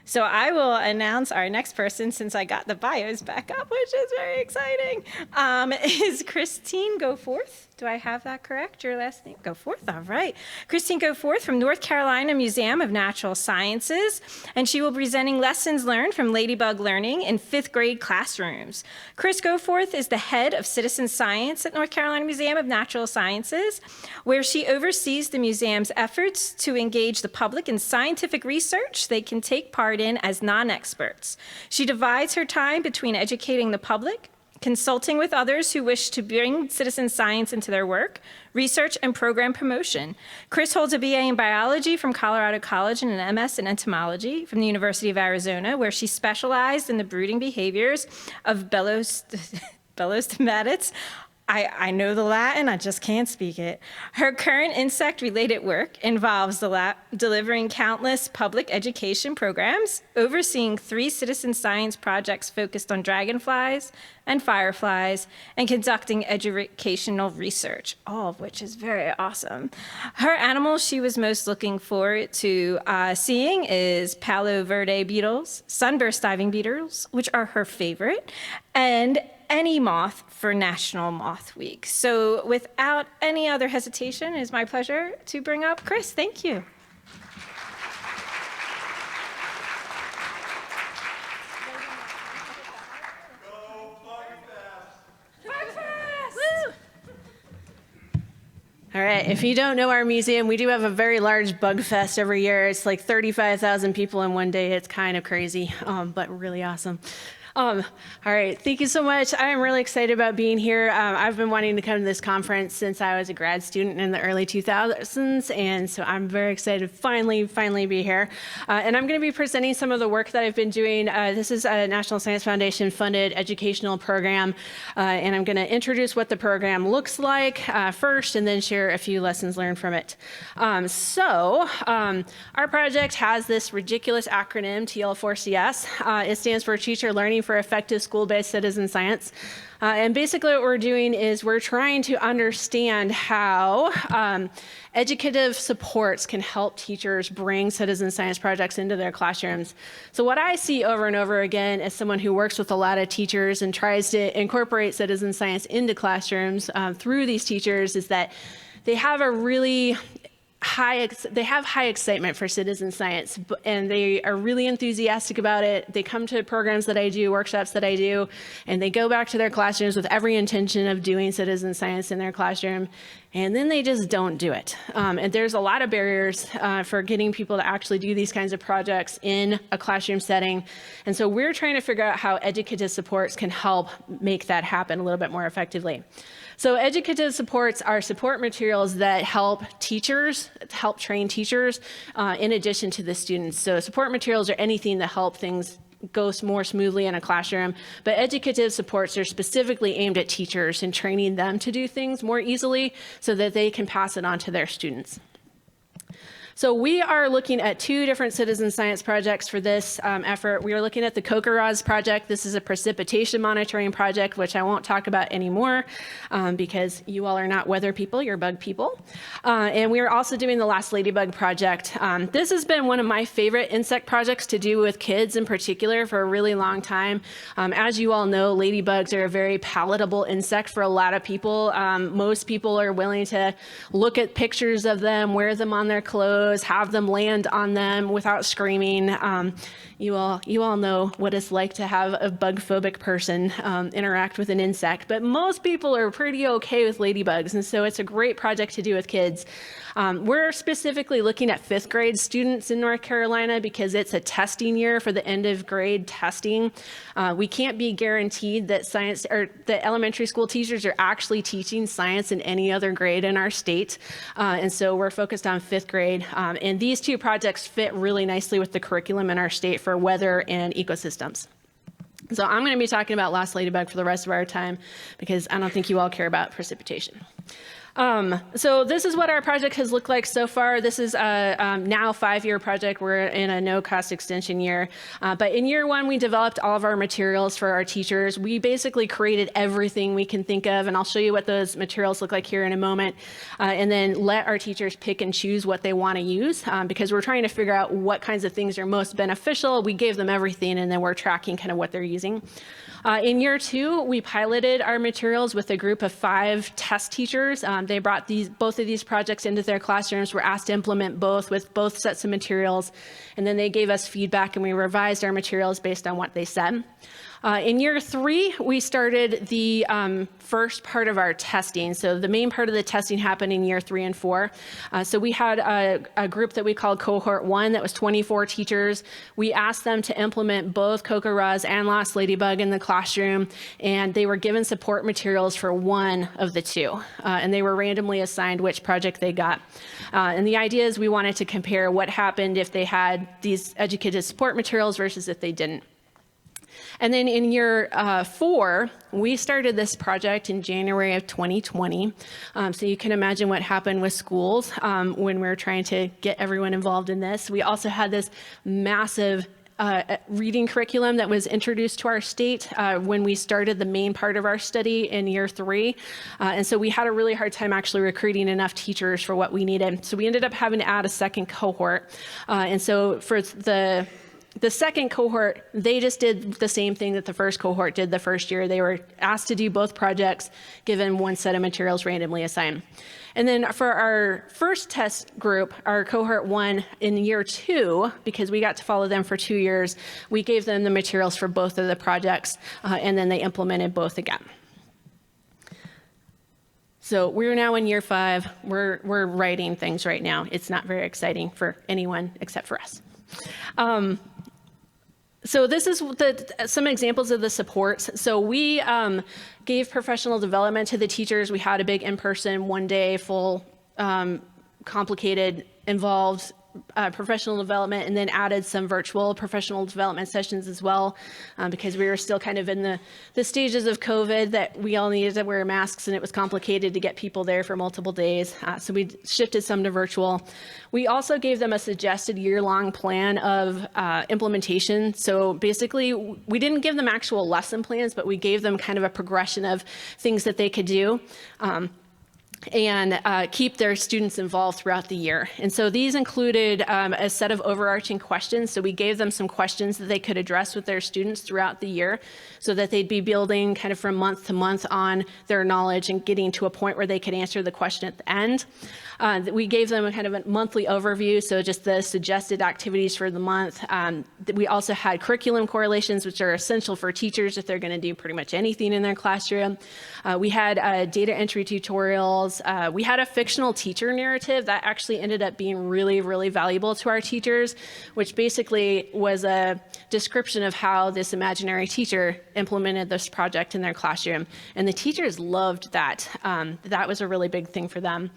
So I will announce our next person, since I got the bios back up, which is very exciting, is Christine Goforth. Do I have that correct, your last name? Goforth, all right. Christine Goforth from North Carolina Museum of Natural Sciences, and she will be presenting lessons learned from Ladybug learning in 5th grade classrooms. Chris Goforth is the head of citizen science at North Carolina Museum of Natural Sciences, where she oversees the museum's efforts to engage the public in scientific research they can take part in as non-experts. She divides her time between educating the public, consulting with others who wish to bring citizen science into their work, research, and program promotion. Chris holds a BA in biology from Colorado College and an MS in entomology from the University of Arizona, where she specialized in the brooding behaviors of Belostomatids. I know the Latin, I just can't speak it. Her current insect-related work involves delivering countless public education programs, overseeing 3 citizen science projects focused on dragonflies and fireflies, and conducting educational research, all of which is very awesome. Her animals she was most looking forward to seeing is Palo Verde beetles, sunburst diving beetles, which are her favorite, and any moth for National Moth Week. So without any other hesitation, it is my pleasure to bring up Chris. Thank you. All right, if you don't know our museum, we do have a very large bug fest every year. It's like 35,000 people in one day. It's kind of crazy, but really awesome. All right, thank you so much. I am really excited about being here. I've been wanting to come to this conference since I was a grad student in the early 2000s, and so I'm very excited to finally be here. And I'm going to be presenting some of the work that I've been doing. This is a National Science Foundation funded educational program, and I'm going to introduce what the program looks like first, and then share a few lessons learned from it. Our project has this ridiculous acronym, TL4CS. It stands for Teacher Learning for Effective School-Based Citizen Science. And basically what we're doing is we're trying to understand how educative supports can help teachers bring citizen science projects into their classrooms. So what I see over and over again as someone who works with a lot of teachers and tries to incorporate citizen science into classrooms through these teachers is that they have a really high excitement for citizen science, and they are really enthusiastic about it. They come to programs that I do, workshops that I do, and they go back to their classrooms with every intention of doing citizen science in their classroom, and then they just don't do it. And there's a lot of barriers for getting people to actually do these kinds of projects in a classroom setting. And so we're trying to figure out how educative supports can help make that happen a little bit more effectively. So educative supports are support materials that help train teachers in addition to the students. So support materials are anything that help things go more smoothly in a classroom, but educative supports are specifically aimed at teachers and training them to do things more easily so that they can pass it on to their students. So we are looking at 2 different citizen science projects for this effort. We are looking at the Kokoraz project. This is a precipitation monitoring project, which I won't talk about anymore because you all are not weather people, you're bug people. And we are also doing the Lost Ladybug Project. This has been one of my favorite insect projects to do with kids in particular for a really long time. As you all know, ladybugs are a very palatable insect for a lot of people. Most people are willing to look at pictures of them, wear them on their clothes, have them land on them without screaming. You all know what it's like to have a bug-phobic person interact with an insect, but most people are pretty okay with ladybugs, and so it's a great project to do with kids. We're specifically looking at 5th grade students in North Carolina because it's a testing year for the end of grade testing. We can't be guaranteed that that elementary school teachers are actually teaching science in any other grade in our state. And so we're focused on 5th grade. And these 2 projects fit really nicely with the curriculum in our state for weather and ecosystems. So I'm going to be talking about Lost Ladybug for the rest of our time because I don't think you all care about precipitation. So this is what our project has looked like so far. This is a now 5-year project. We're in a no-cost extension year. But in year 1, we developed all of our materials for our teachers. We basically created everything we can think of, and I'll show you what those materials look like here in a moment, and then let our teachers pick and choose what they want to use, because we're trying to figure out what kinds of things are most beneficial. We gave them everything, and then we're tracking kind of what they're using. In year 2, we piloted our materials with a group of 5 test teachers. They brought both of these projects into their classrooms, were asked to implement both with both sets of materials, and then they gave us feedback and we revised our materials based on what they said. In year 3, we started the first part of our testing. So the main part of the testing happened in year 3 and 4. So we had a group that we called Cohort 1 that was 24 teachers. We asked them to implement both CocoRuz and Lost Ladybug in the classroom, and they were given support materials for one of the two. And they were randomly assigned which project they got. And the idea is we wanted to compare what happened if they had these educated support materials versus if they didn't. And then in year 4, we started this project in January of 2020. So you can imagine what happened with schools when we were trying to get everyone involved in this. We also had this massive reading curriculum that was introduced to our state when we started the main part of our study in year 3. And so we had a really hard time actually recruiting enough teachers for what we needed. So we ended up having to add a second cohort. And so for the second cohort, they just did the same thing that the first cohort did the first year. They were asked to do both projects, given one set of materials randomly assigned. And then for our first test group, our cohort 1 in year 2, because we got to follow them for 2 years, we gave them the materials for both of the projects, and then they implemented both again. So we're now in year 5. We're writing things right now. It's not very exciting for anyone except for us. So this is some examples of the supports. So we gave professional development to the teachers. We had a big in-person, one-day, full, complicated, involved professional development, and then added some virtual professional development sessions as well, because we were still kind of in the stages of COVID that we all needed to wear masks, and it was complicated to get people there for multiple days. So we shifted some to virtual. We also gave them a suggested year-long plan of implementation. So basically, we didn't give them actual lesson plans, but we gave them kind of a progression of things that they could do. And keep their students involved throughout the year. And so these included a set of overarching questions. So we gave them some questions that they could address with their students throughout the year so that they'd be building kind of from month to month on their knowledge and getting to a point where they could answer the question at the end. We gave them a kind of a monthly overview, so just the suggested activities for the month. We also had curriculum correlations, which are essential for teachers if they're going to do pretty much anything in their classroom. We had data entry tutorials. We had a fictional teacher narrative that actually ended up being really, really valuable to our teachers, which basically was a description of how this imaginary teacher implemented this project in their classroom. And the teachers loved that. That was a really big thing for them.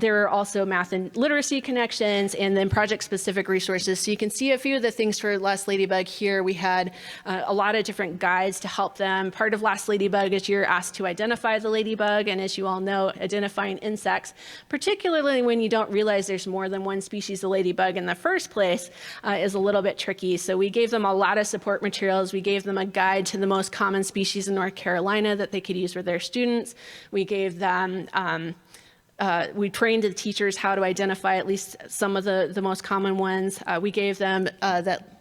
There were also math and literacy connections and then project-specific resources. So you can see a few of the things for Lost Ladybug here. We had a lot of different guides to help them. Part of Lost Ladybug is you're asked to identify the ladybug, and as you all know, identifying insects, particularly when you don't realize there's more than one species of ladybug in the first place, is a little bit tricky. So we gave them a lot of support materials. We gave them a guide to the most common species in North Carolina that they could use with their students. We gave them we trained the teachers how to identify at least some of the most common ones. We gave them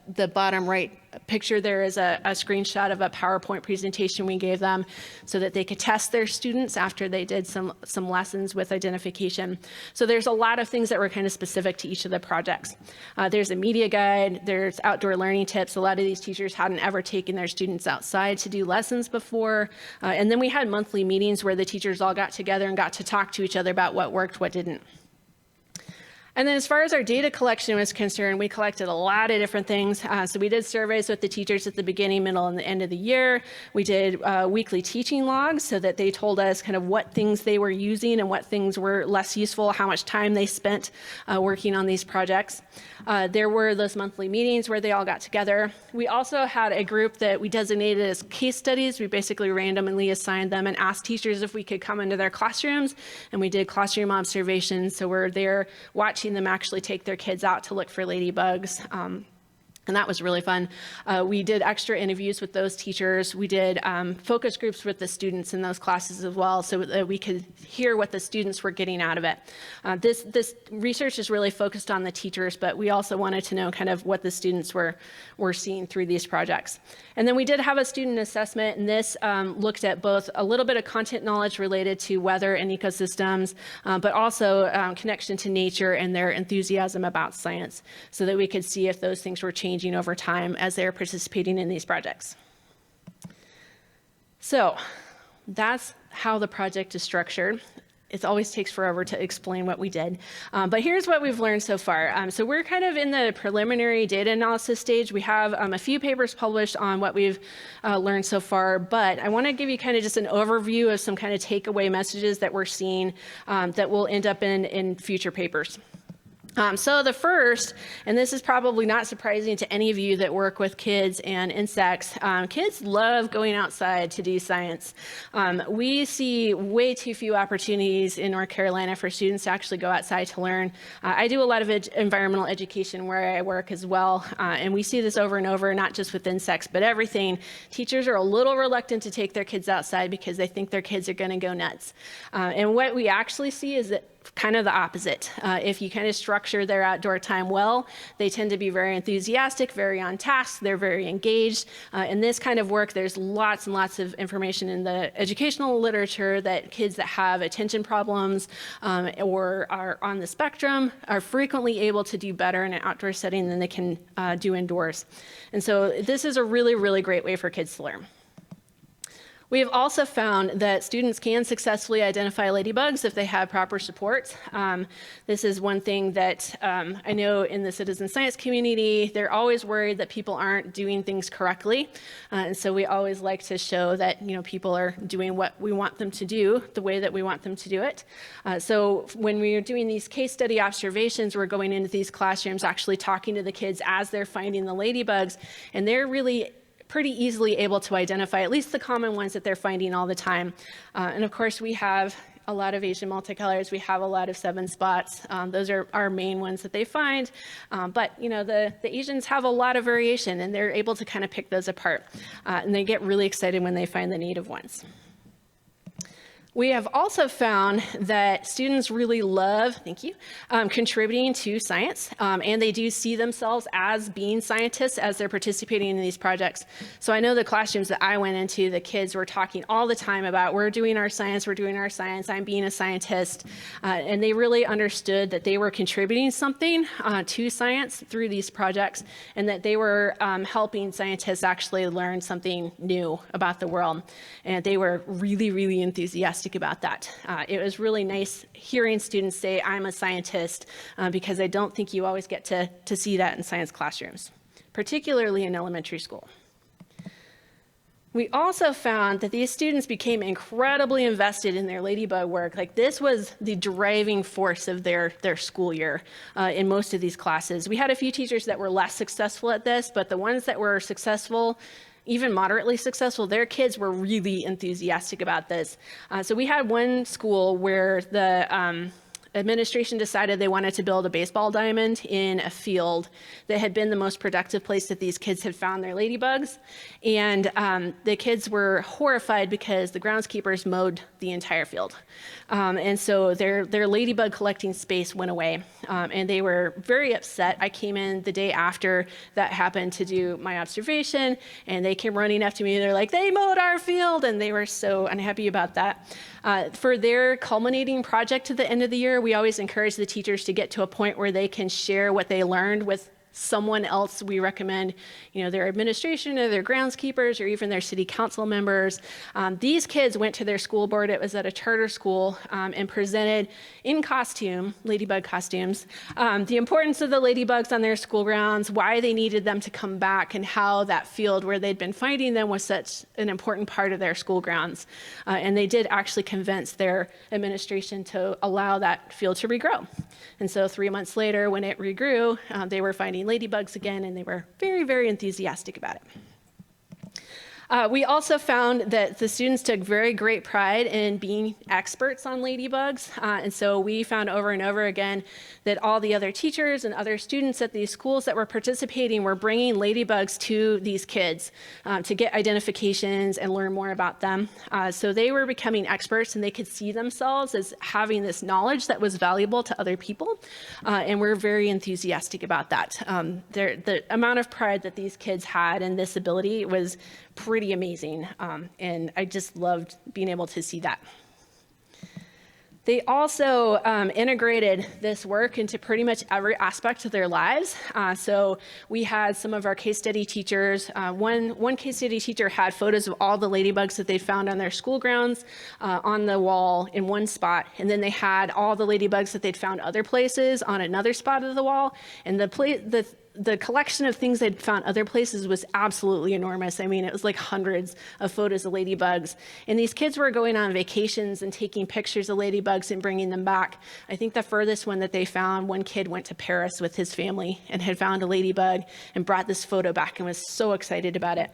the bottom right picture there is a screenshot of a PowerPoint presentation we gave them so that they could test their students after they did some lessons with identification. So there's a lot of things that were kind of specific to each of the projects. There's a media guide, there's outdoor learning tips. A lot of these teachers hadn't ever taken their students outside to do lessons before. And then we had monthly meetings where the teachers all got together and got to talk to each other about what worked, what didn't. And then as far as our data collection was concerned, we collected a lot of different things. So we did surveys with the teachers at the beginning, middle, and the end of the year. We did weekly teaching logs so that they told us kind of what things they were using and what things were less useful, how much time they spent working on these projects. There were those monthly meetings where they all got together. We also had a group that we designated as case studies. We basically randomly assigned them and asked teachers if we could come into their classrooms, and we did classroom observations. So we're there watching them actually take their kids out to look for ladybugs. And that was really fun. We did extra interviews with those teachers. We did focus groups with the students in those classes as well so that we could hear what the students were getting out of it. This research is really focused on the teachers, but we also wanted to know kind of what the students were seeing through these projects. And then we did have a student assessment, and this looked at both a little bit of content knowledge related to weather and ecosystems, but also connection to nature and their enthusiasm about science so that we could see if those things were changing over time as they're participating in these projects. So that's how the project is structured. It always takes forever to explain what we did. But here's what we've learned so far. So we're kind of in the preliminary data analysis stage. We have a few papers published on what we've learned so far, but I want to give you kind of just an overview of some kind of takeaway messages that we're seeing that will end up in future papers. So the first, and this is probably not surprising to any of you that work with kids and insects, kids love going outside to do science. We see way too few opportunities in North Carolina for students to actually go outside to learn. I do a lot of environmental education where I work as well, and we see this over and over, not just with insects, but everything. Teachers are a little reluctant to take their kids outside because they think their kids are going to go nuts. And what we actually see is that kind of the opposite. If you kind of structure their outdoor time well, they tend to be very enthusiastic, very on task, they're very engaged. In this kind of work, there's lots and lots of information in the educational literature that kids that have attention problems or are on the spectrum are frequently able to do better in an outdoor setting than they can do indoors. And so this is a really, really great way for kids to learn. We have also found that students can successfully identify ladybugs if they have proper support. This is one thing that I know in the citizen science community, they're always worried that people aren't doing things correctly. And so we always like to show that people are doing what we want them to do, the way that we want them to do it. So when we are doing these case study observations, we're going into these classrooms, actually talking to the kids as they're finding the ladybugs, and they're really pretty easily able to identify at least the common ones that they're finding all the time. And of course, we have a lot of Asian multicolors. We have a lot of 7 spots. Those are our main ones that they find. But the Asians have a lot of variation, and they're able to kind of pick those apart. And they get really excited when they find the native ones. We have also found that students really love, contributing to science, and they do see themselves as being scientists as they're participating in these projects. So I know the classrooms that I went into, the kids were talking all the time about, we're doing our science, I'm being a scientist, and they really understood that they were contributing something to science through these projects, and that they were helping scientists actually learn something new about the world. And they were really, really enthusiastic about that. It was really nice hearing students say, I'm a scientist, because I don't think you always get to see that in science classrooms, particularly in elementary school. We also found that these students became incredibly invested in their ladybug work. Like, this was the driving force of their school year in most of these classes. We had a few teachers that were less successful at this, but the ones that were successful, even moderately successful, their kids were really enthusiastic about this. So we had one school where the administration decided they wanted to build a baseball diamond in a field that had been the most productive place that these kids had found their ladybugs. And the kids were horrified because the groundskeepers mowed the entire field. And so their ladybug collecting space went away. And they were very upset. I came in the day after that happened to do my observation, and they came running up to me. They're like, they mowed our field, and they were so unhappy about that. For their culminating project at the end of the year, we always encourage the teachers to get to a point where they can share what they learned with someone else. We recommend, their administration or their groundskeepers or even their city council members. These kids went to their school board. It was at a charter school, and presented in costume, ladybug costumes, the importance of the ladybugs on their school grounds, why they needed them to come back, and how that field where they'd been finding them was such an important part of their school grounds. And they did actually convince their administration to allow that field to regrow. And so 3 months later, when it regrew, they were finding ladybugs again, and they were very, very enthusiastic about it. We also found that the students took very great pride in being experts on ladybugs. And so we found over and over again that all the other teachers and other students at these schools that were participating were bringing ladybugs to these kids to get identifications and learn more about them. So they were becoming experts, and they could see themselves as having this knowledge that was valuable to other people. And we're very enthusiastic about that. The amount of pride that these kids had in this ability was pretty amazing, and I just loved being able to see that. They also integrated this work into pretty much every aspect of their lives. So we had some of our case study teachers. One case study teacher had photos of all the ladybugs that they found on their school grounds on the wall in one spot. And then they had all the ladybugs that they'd found other places on another spot of the wall. And the collection of things they'd found other places was absolutely enormous. I mean, it was like hundreds of photos of ladybugs. And these kids were going on vacations and taking pictures of ladybugs and bringing them back. I think the furthest one that they found, one kid went to Paris with his family and had found a ladybug and brought this photo back and was so excited about it.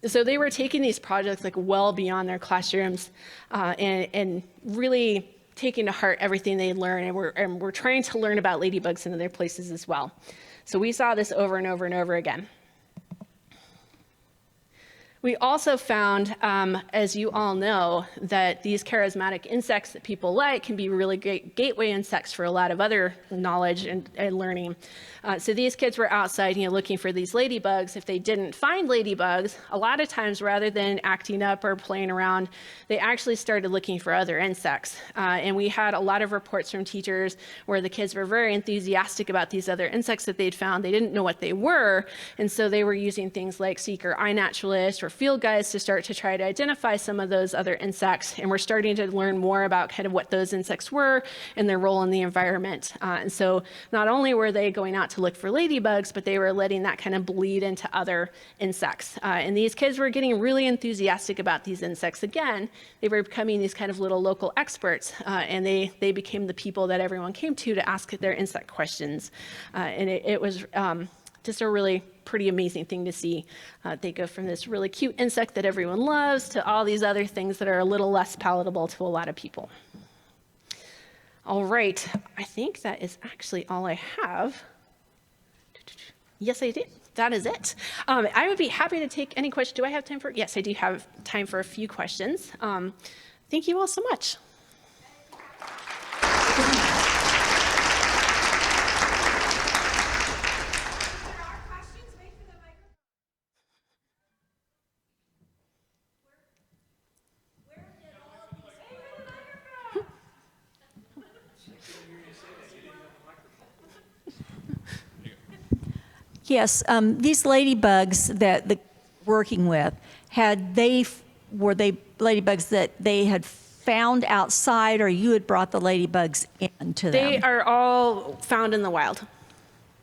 So they were taking these projects like well beyond their classrooms and really taking to heart everything they learned, and we're trying to learn about ladybugs in other places as well. So we saw this over and over and over again. We also found, as you all know, that these charismatic insects that people like can be really great gateway insects for a lot of other knowledge and learning. So these kids were outside, looking for these ladybugs. If they didn't find ladybugs, a lot of times rather than acting up or playing around, they actually started looking for other insects. And we had a lot of reports from teachers where the kids were very enthusiastic about these other insects that they'd found. They didn't know what they were, and so they were using things like Seeker iNaturalist or field guides to start to try to identify some of those other insects. And we're starting to learn more about kind of what those insects were and their role in the environment. And so not only were they going out to look for ladybugs, but they were letting that kind of bleed into other insects. And these kids were getting really enthusiastic about these insects. Again, they were becoming these kind of little local experts, and they became the people that everyone came to ask their insect questions. And it was just a really pretty amazing thing to see. They go from this really cute insect that everyone loves to all these other things that are a little less palatable to a lot of people. All right, I think that is actually all I have. Yes, I did. That is it. I would be happy to take any questions. Do I have time for? Yes, I do have time for a few questions. Thank you all so much. Yes, these ladybugs that the working with, were they ladybugs that they had found outside, or you had brought the ladybugs into them? They are all found in the wild.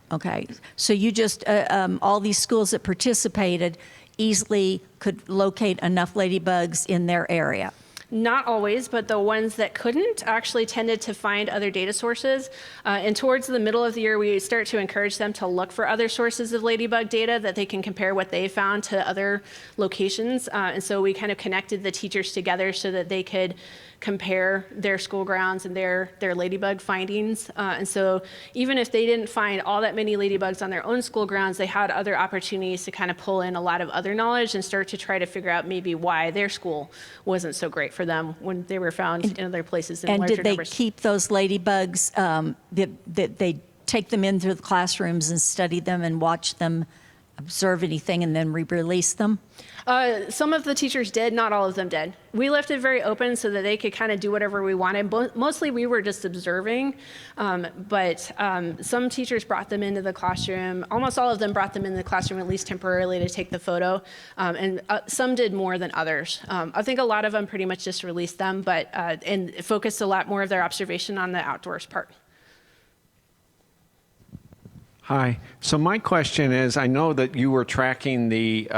Okay, so you just all these schools that participated easily could locate enough ladybugs in their area. Not always, but the ones that couldn't actually tended to find other data sources. And towards the middle of the year, we start to encourage them to look for other sources of ladybug data that they can compare what they found to other locations. And so we kind of connected the teachers together so that they could compare their school grounds and their ladybug findings. And so even if they didn't find all that many ladybugs on their own school grounds, they had other opportunities to kind of pull in a lot of other knowledge and start to try to figure out maybe why their school wasn't so great for them when they were found in other places in larger numbers. And did they keep those ladybugs, did they take them in through the classrooms and study them and watch them observe anything and then re-release them? Some of the teachers did, not all of them did. We left it very open so that they could kind of do whatever we wanted. Mostly we were just observing, but some teachers brought them into the classroom. Almost all of them brought them into the classroom at least temporarily to take the photo, and some did more than others. I think a lot of them pretty much just released them, but and focused a lot more of their observation on the outdoors part. Hi. So my question is, I know that you were tracking the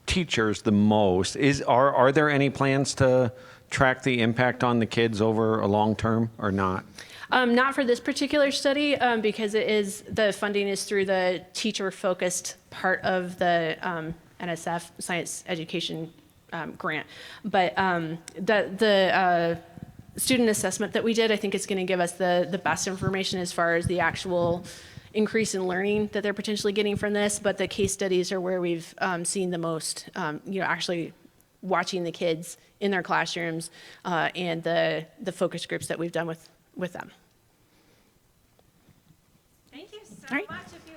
teachers the most. Are there any plans to track the impact on the kids over a long term or not? Not for this particular study, because the funding is through the teacher-focused part of the NSF Science Education grant. But the student assessment that we did, I think is going to give us the best information as far as the actual increase in learning that they're potentially getting from this. But the case studies are where we've seen the most, actually watching the kids in their classrooms and the focus groups that we've done with them. Thank you so All right. much. If you